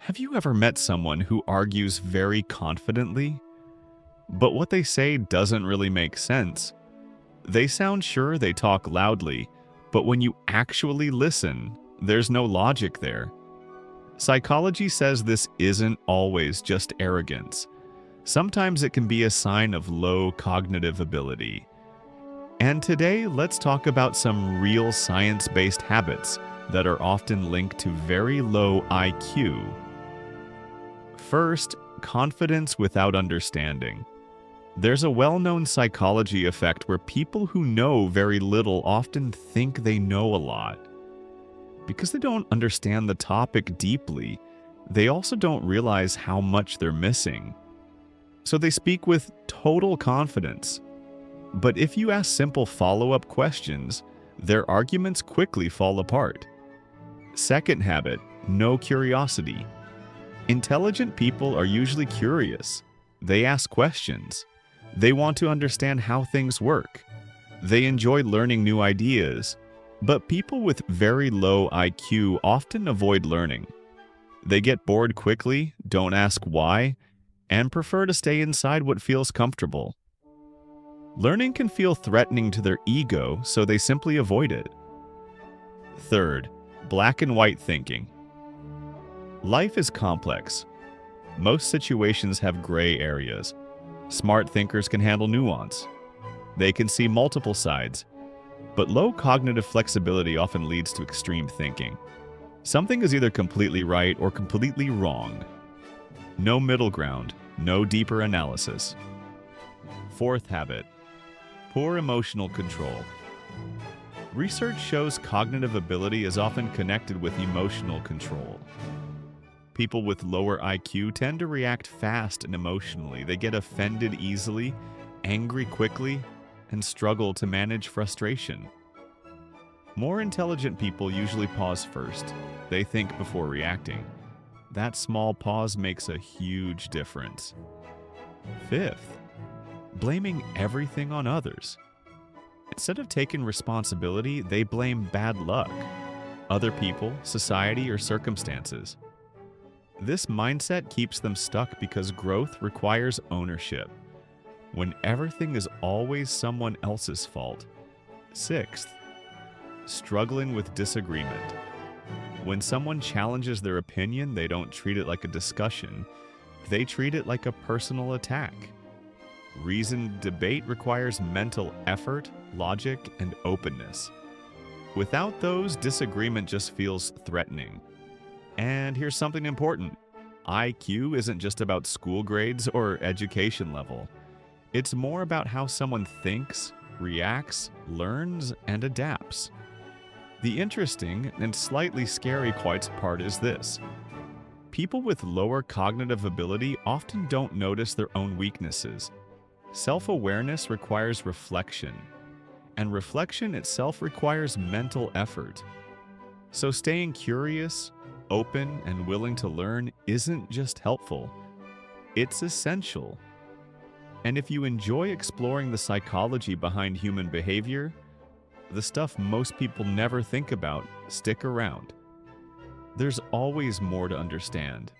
Have you ever met someone who argues very confidently, but what they say doesn't really make sense? They sound sure they talk loudly, but when you actually listen, there's no logic there. Psychology says this isn't always just arrogance. Sometimes it can be a sign of low cognitive ability. And today, let's talk about some real science-based habits that are often linked to very low IQ. First, confidence without understanding. There's a well-known psychology effect where people who know very little often think they know a lot. Because they don't understand the topic deeply, they also don't realize how much they're missing. So they speak with total confidence. But if you ask simple follow-up questions, their arguments quickly fall apart. Second habit, no curiosity. Intelligent people are usually curious. They ask questions. They want to understand how things work. They enjoy learning new ideas. But people with very low IQ often avoid learning. They get bored quickly, don't ask why, and prefer to stay inside what feels comfortable. Learning can feel threatening to their ego, so they simply avoid it. Third, black and white thinking. Life is complex. Most situations have gray areas. Smart thinkers can handle nuance. They can see multiple sides. But low cognitive flexibility often leads to extreme thinking. Something is either completely right or completely wrong. No middle ground, no deeper analysis. Fourth habit, poor emotional control. Research shows cognitive ability is often connected with emotional control. People with lower IQ tend to react fast and emotionally. They get offended easily, angry quickly, and struggle to manage frustration. More intelligent people usually pause first. They think before reacting. That small pause makes a huge difference. Fifth, blaming everything on others. Instead of taking responsibility, they blame bad luck, other people, society, or circumstances. This mindset keeps them stuck because growth requires ownership, when everything is always someone else's fault. Sixth, struggling with disagreement. When someone challenges their opinion, they don't treat it like a discussion. They treat it like a personal attack. Reasoned debate requires mental effort, logic, and openness. Without those, disagreement just feels threatening. And here's something important. IQ isn't just about school grades or education level. It's more about how someone thinks, reacts, learns, and adapts. The interesting and slightly scary part is this. People with lower cognitive ability often don't notice their own weaknesses. Self-awareness requires reflection, and reflection itself requires mental effort. So staying curious, open, and willing to learn isn't just helpful, it's essential. And if you enjoy exploring the psychology behind human behavior, the stuff most people never think about, stick around. There's always more to understand.